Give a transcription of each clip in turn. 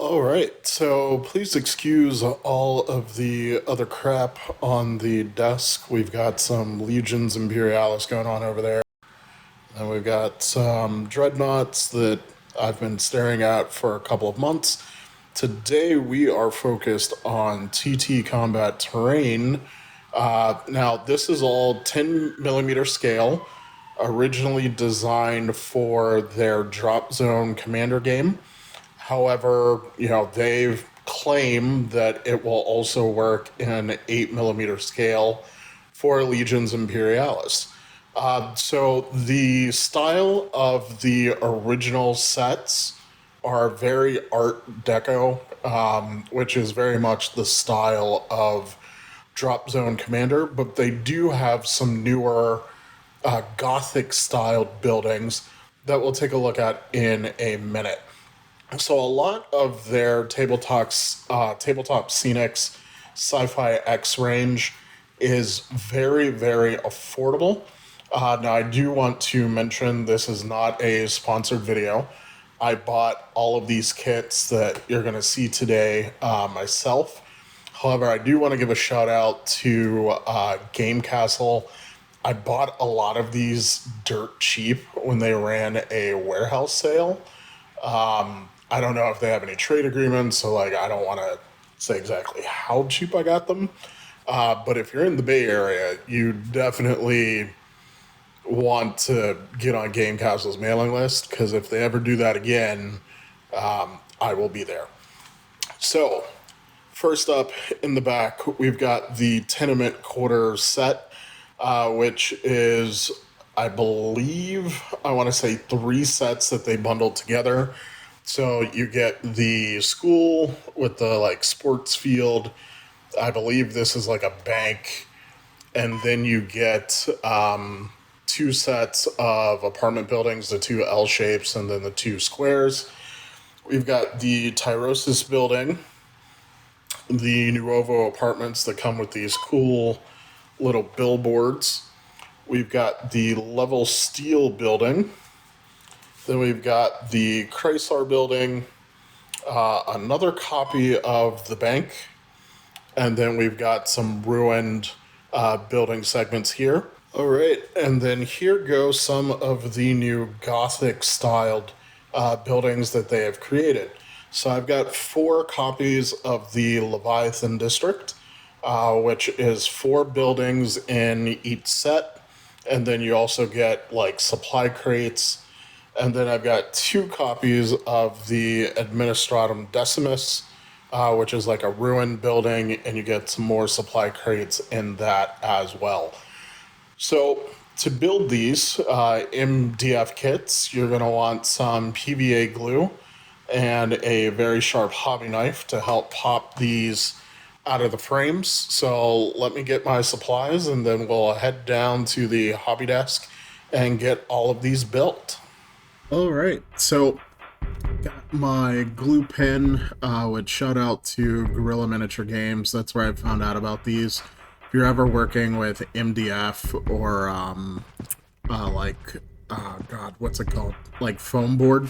Alright, so please excuse all of the other crap on the desk. We've got some Legions Imperialis going on over there. And we've got some dreadnoughts that I've been staring at for a couple of months. Today we are focused on TT combat terrain. Now, this is all 10 millimeter scale, originally designed for their Dropzone Commander game. However, they've claimed that it will also work in 8 millimeter scale for Legions Imperialis. So the style of the original sets are very Art Deco, which is very much the style of Dropzone Commander, but they do have some newer Gothic styled buildings that we'll take a look at in a minute. So a lot of their tabletop scenics Sci-Fi X range is very, very affordable. Now, I do want to mention this is not a sponsored video. I bought all of these kits that you're going to see today myself. However, I do want to give a shout out to Game Castle. I bought a lot of these dirt cheap when they ran a warehouse sale. I don't know if they have any trade agreements, so I don't want to say exactly how cheap I got them. But if you're in the Bay Area, you definitely want to get on Game Castle's mailing list, because if they ever do that again, I will be there. So, first up in the back, we've got the Tenement Quarter set, which is, I believe, I want to say 3 sets that they bundled together. So you get the school with the sports field. I believe this is like a bank. And then you get 2 sets of apartment buildings, the 2 L shapes and then the 2 squares. We've got the Tyrosis building, the Nuovo apartments that come with these cool little billboards. We've got the Level Steel building. Then we've got the Chrysler building, another copy of the bank, and then we've got some ruined building segments here. All right, and then here go some of the new Gothic-styled buildings that they have created. So I've got 4 copies of the Leviathan District, which is 4 buildings in each set, and then you also get supply crates. And then I've got 2 copies of the Administratum Decimus, which is like a ruined building, and you get some more supply crates in that as well. So to build these MDF kits, you're going to want some PVA glue and a very sharp hobby knife to help pop these out of the frames. So let me get my supplies, and then we'll head down to the hobby desk and get all of these built. All right, so got my glue pen, which shout out to Guerrilla Miniature Games. That's where I found out about these. If you're ever working with MDF or what's it called? Like foam board,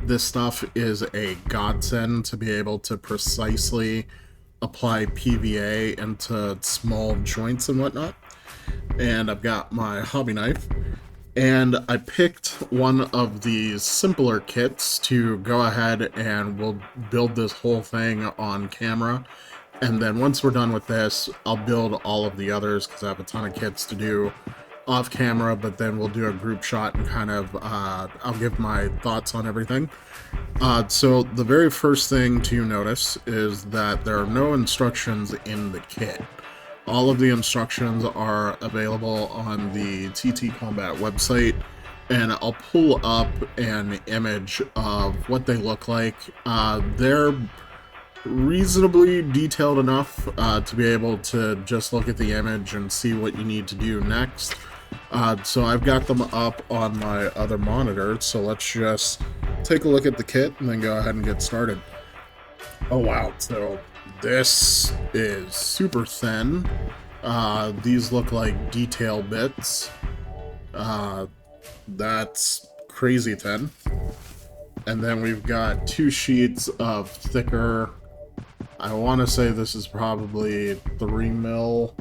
this stuff is a godsend to be able to precisely apply PVA into small joints and whatnot. And I've got my hobby knife. And I picked one of these simpler kits to go ahead and we'll build this whole thing on camera. And then once we're done with this, I'll build all of the others because I have a ton of kits to do off camera, but then we'll do a group shot and kind of, I'll give my thoughts on everything. So the very first thing to notice is that there are no instructions in the kit. All of the instructions are available on the TT Combat website, and I'll pull up an image of what they look like. They're reasonably detailed enough to be able to just look at the image and see what you need to do next. So I've got them up on my other monitor, so let's just take a look at the kit and then go ahead and get started. Oh wow, so this is super thin. These look like detail bits. That's crazy thin. And then we've got 2 sheets of thicker, I want to say this is probably 3mm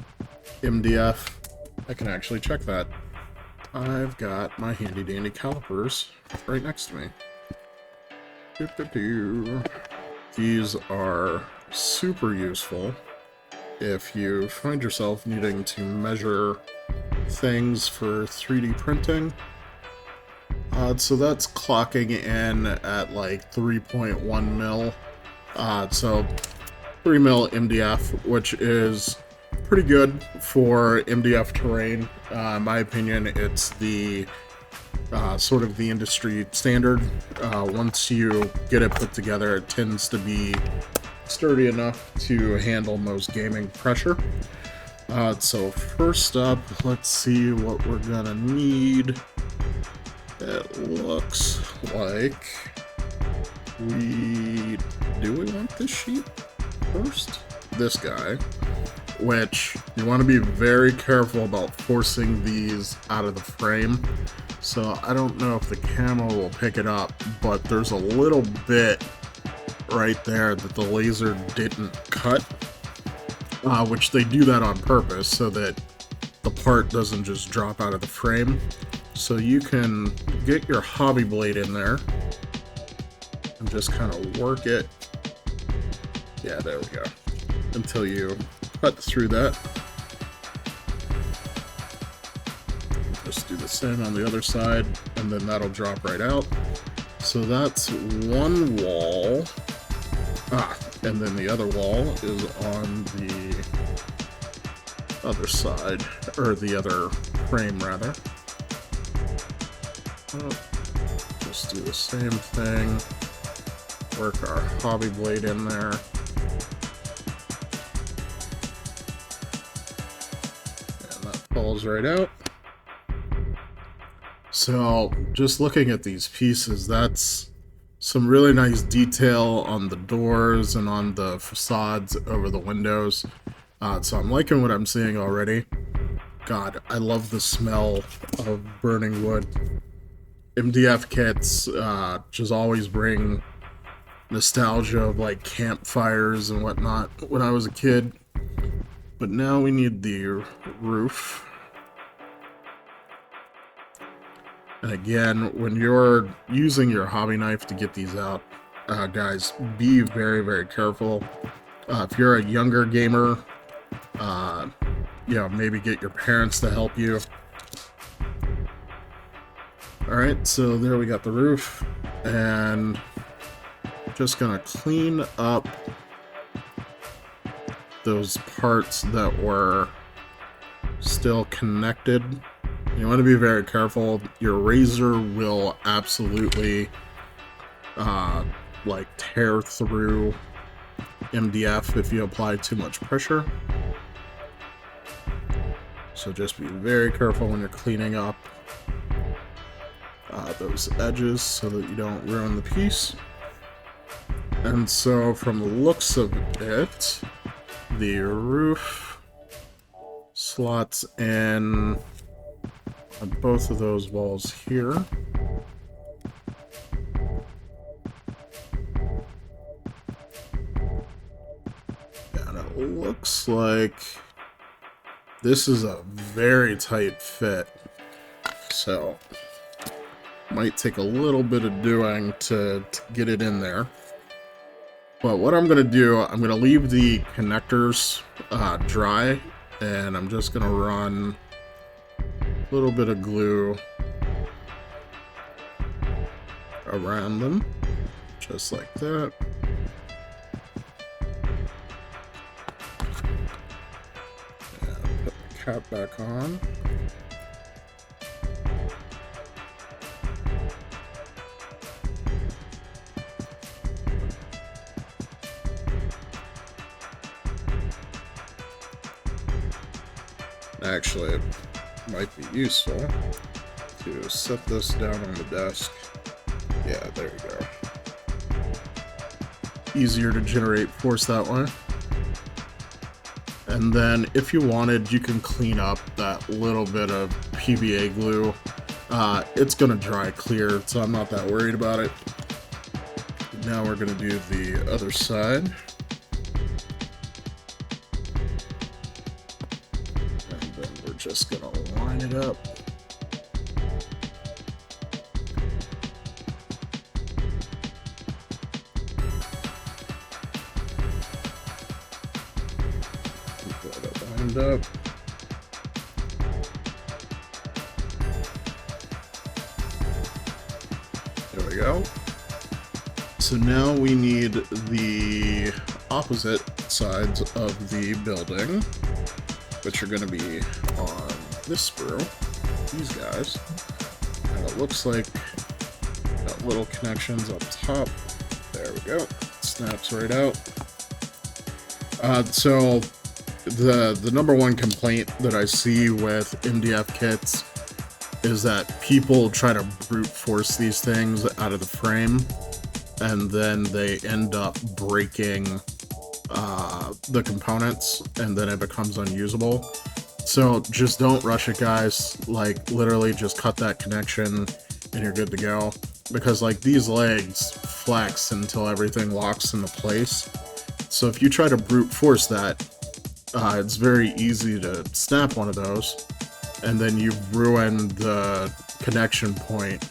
MDF. I can actually check that. I've got my handy dandy calipers right next to me. These are super useful if you find yourself needing to measure things for 3D printing. So that's clocking in at like 3.1 mil. So 3mm MDF, which is pretty good for MDF terrain. In my opinion, it's the sort of the industry standard. Once you get it put together, it tends to be sturdy enough to handle most gaming pressure. So first up, let's see what we're gonna need. It looks like do we want this sheet first? This guy, which you want to be very careful about forcing these out of the frame. So I don't know if the camera will pick it up, but there's a little bit right there that the laser didn't cut, which they do that on purpose so that the part doesn't just drop out of the frame. So you can get your hobby blade in there and just kind of work it. Yeah, there we go. Until you cut through that. Just do the same on the other side, and then that'll drop right out. So that's one wall. And then the other wall is on the other side, or the other frame rather. Just do the same thing. Work our hobby blade in there. And that falls right out. So, just looking at these pieces, that's some really nice detail on the doors and on the facades over the windows. So I'm liking what I'm seeing already. God, I love the smell of burning wood. MDF kits just always bring nostalgia of like campfires and whatnot when I was a kid. But now we need the roof. And again, when you're using your hobby knife to get these out, guys, be very, very careful. If you're a younger gamer, you know, maybe get your parents to help you. Alright, so there we got the roof, and just gonna clean up those parts that were still connected. You want to be very careful. Your razor will absolutely like tear through MDF if you apply too much pressure. So just be very careful when you're cleaning up those edges so that you don't ruin the piece. And so from the looks of it, the roof slots in on both of those walls here. And it looks like this is a very tight fit. So might take a little bit of doing to get it in there. But what I'm going to do, I'm going to leave the connectors dry, and I'm just going to run a little bit of glue around them, just like that. And put the cap back on. Actually, it might be useful to set this down on the desk. Yeah, there you go. Easier to generate force that way. And then, if you wanted, you can clean up that little bit of PVA glue. It's gonna dry clear, so I'm not that worried about it. Now we're going to do the other side. And then we're just going to line it up. Get it lined up. There we go. So now we need the opposite sides of the building, which are going to be on this sprue, these guys. And it looks like got little connections up top. There we go. Snaps right out. So the number one complaint that I see with MDF kits is that people try to brute force these things out of the frame, and then they end up breaking the components, and then it becomes unusable. So just don't rush it, guys. Like, literally just cut that connection and you're good to go. Because, like, these legs flex until everything locks into place. So if you try to brute force that, it's very easy to snap one of those, and then you ruin the connection point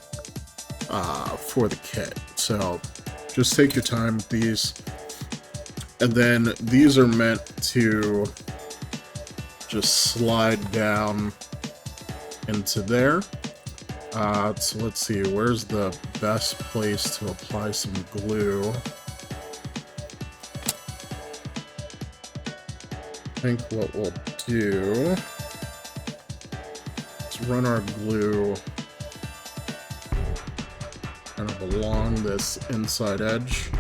for the kit. So just take your time with these. And then these are meant to just slide down into there. So let's see, where's the best place to apply some glue? I think what we'll do is run our glue kind of along this inside edge.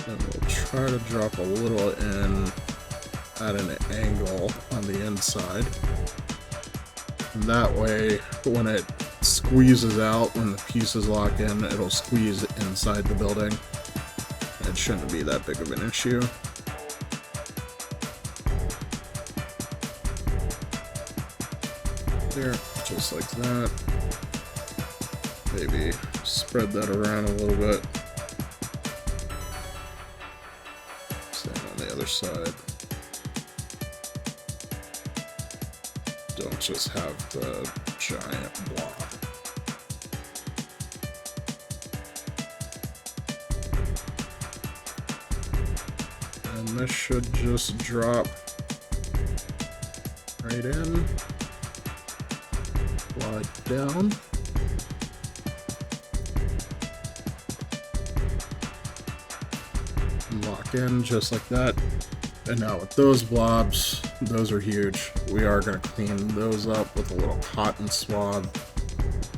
And we'll try to drop a little in at an angle on the inside. And that way, when it squeezes out, when the pieces lock in, it'll squeeze inside the building. It shouldn't be that big of an issue. There, just like that. Maybe spread that around a little bit. Same on the other side. Don't just have the giant blob. And this should just drop right in, slide down. And lock in just like that. And now with those blobs, those are huge. We are going to clean those up with a little cotton swab.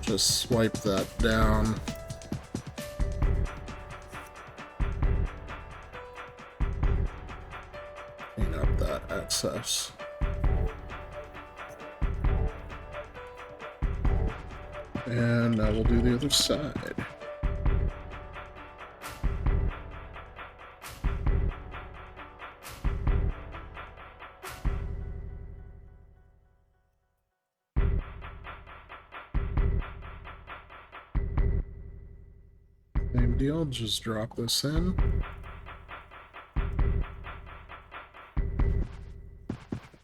Just swipe that down. Clean up that excess. And now we'll do the other side. Same deal, just drop this in.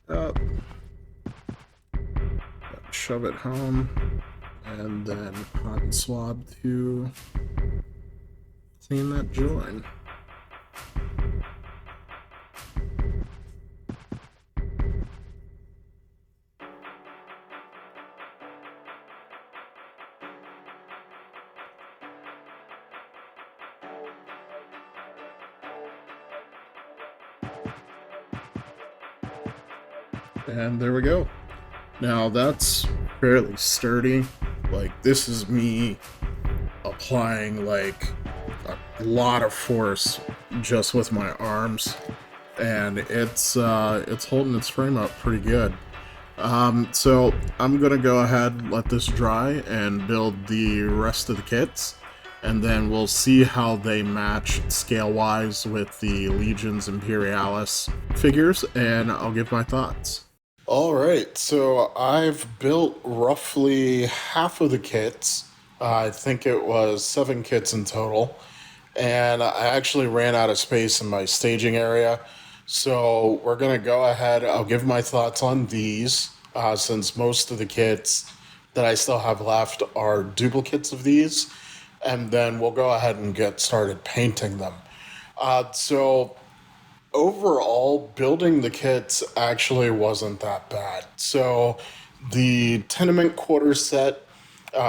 Up. Shove it home. And then cotton swab to clean that join. And there we go. Now that's fairly sturdy. Like, this is me applying like a lot of force just with my arms, and it's holding its frame up pretty good. So I'm gonna go ahead and let this dry and build the rest of the kits, and then we'll see how they match scale-wise with the Legions Imperialis figures, and I'll give my thoughts. All right, so I've built roughly half of the kits. I think it was 7 kits in total, and I actually ran out of space in my staging area. So we're gonna go ahead. I'll give my thoughts on these, since most of the kits that I still have left are duplicates of these, and then we'll go ahead and get started painting them. So overall, building the kits actually wasn't that bad. So the tenement quarter set,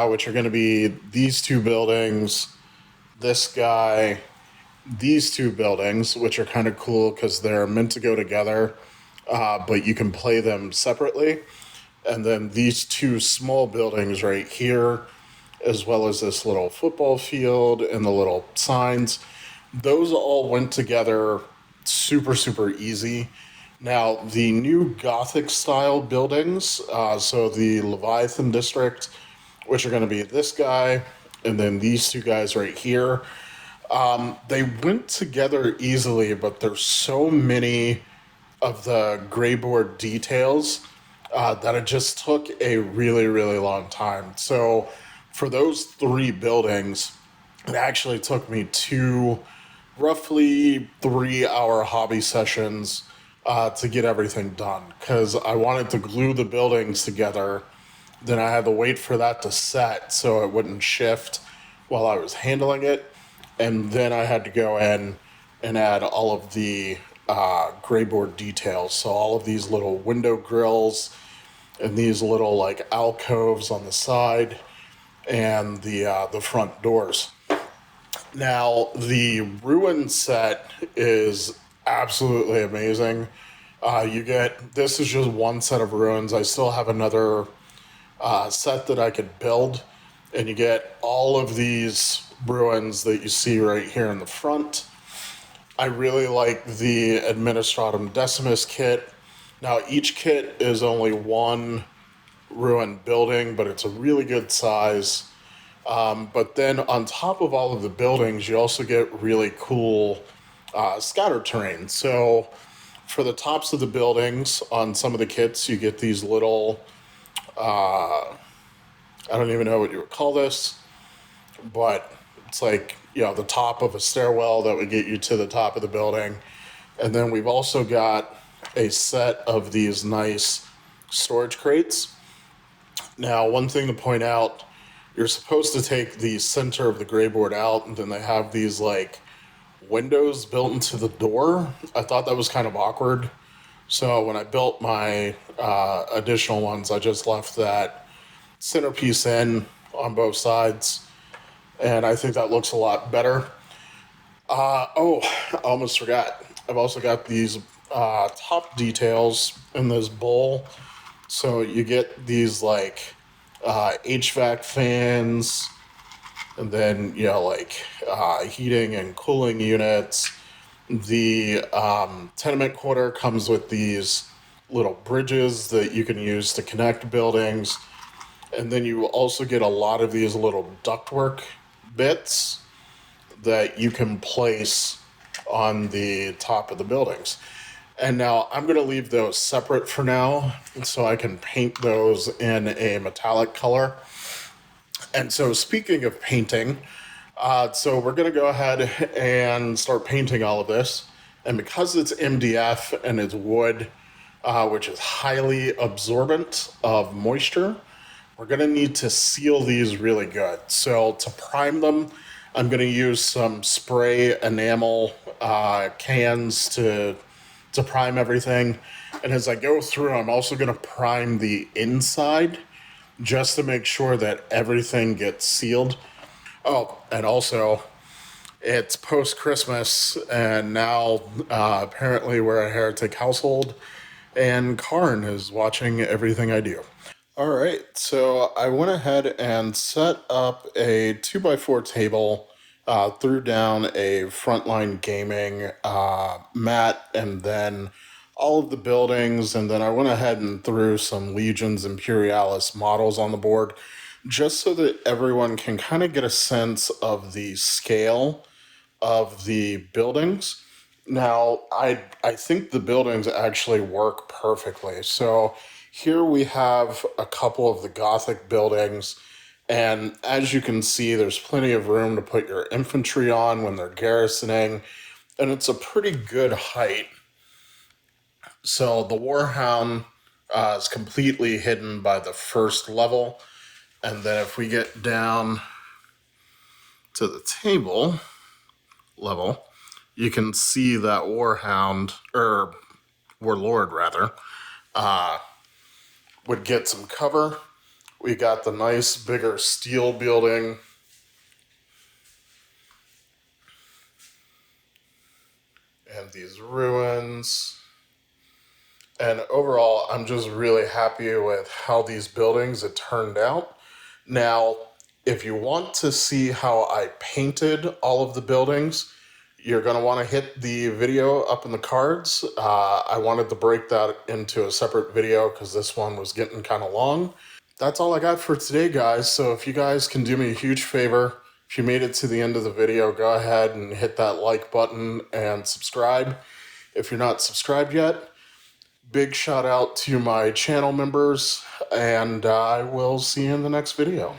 which are going to be these 2 buildings, this guy, these 2 buildings, which are kind of cool because they're meant to go together, but you can play them separately. And then these 2 small buildings right here, as well as this little football field and the little signs, those all went together super easy. Now, the new Gothic style buildings, so the Leviathan district, which are going to be this guy and then these 2 guys right here, they went together easily, but there's so many of the gray board details that it just took a really long time. So for those 3 buildings, it actually took me 2 roughly 3-hour hobby sessions to get everything done, because I wanted to glue the buildings together. Then I had to wait for that to set so it wouldn't shift while I was handling it, and then I had to go in and add all of the gray board details. So all of these little window grills and these little like alcoves on the side and the front doors. Now, the Ruin set is absolutely amazing. This is just one set of ruins. I still have another set that I could build, and you get all of these ruins that you see right here in the front. I really like the Administratum Decimus kit. Now, each kit is only 1 ruin building, but it's a really good size. But then on top of all of the buildings, you also get really cool scatter terrain. So for the tops of the buildings on some of the kits, you get these little, I don't even know what you would call this, but it's like, the top of a stairwell that would get you to the top of the building. And then we've also got a set of these nice storage crates. Now, one thing to point out, you're supposed to take the center of the gray board out, and then they have these like windows built into the door. I thought that was kind of awkward. So when I built my additional ones, I just left that centerpiece in on both sides, and I think that looks a lot better. Oh, I almost forgot. I've also got these top details in this bowl. So you get these like HVAC fans, and then heating and cooling units. The tenement quarter comes with these little bridges that you can use to connect buildings, and then you also get a lot of these little ductwork bits that you can place on the top of the buildings. And now I'm going to leave those separate for now so I can paint those in a metallic color. And so speaking of painting, so we're going to go ahead and start painting all of this. And because it's MDF and it's wood, which is highly absorbent of moisture, we're going to need to seal these really good. So to prime them, I'm going to use some spray enamel cans to prime everything. And as I go through, I'm also going to prime the inside just to make sure that everything gets sealed. Oh, and also, it's post-Christmas, and now apparently we're a heretic household, and Karn is watching everything I do. All right, so I went ahead and set up a 2x4 table, threw down a Frontline Gaming mat, and then all of the buildings, and then I went ahead and threw some Legions Imperialis models on the board. just so that everyone can kind of get a sense of the scale of the buildings. Now, I think the buildings actually work perfectly. So here we have a couple of the Gothic buildings, and as you can see, there's plenty of room to put your infantry on when they're garrisoning, and it's a pretty good height. So the Warhound is completely hidden by the first level, and then if we get down to the table level, you can see that Warhound, or Warlord rather, would get some cover. We got the nice bigger steel building. And these ruins. And overall, I'm just really happy with how these buildings have turned out. Now, if you want to see how I painted all of the buildings, you're going to want to hit the video up in the cards. I wanted to break that into a separate video because this one was getting kind of long. That's all I got for today, guys. So if you guys can do me a huge favor, if you made it to the end of the video, go ahead and hit that like button and subscribe. If you're not subscribed yet, big shout out to my channel members, and I will see you in the next video.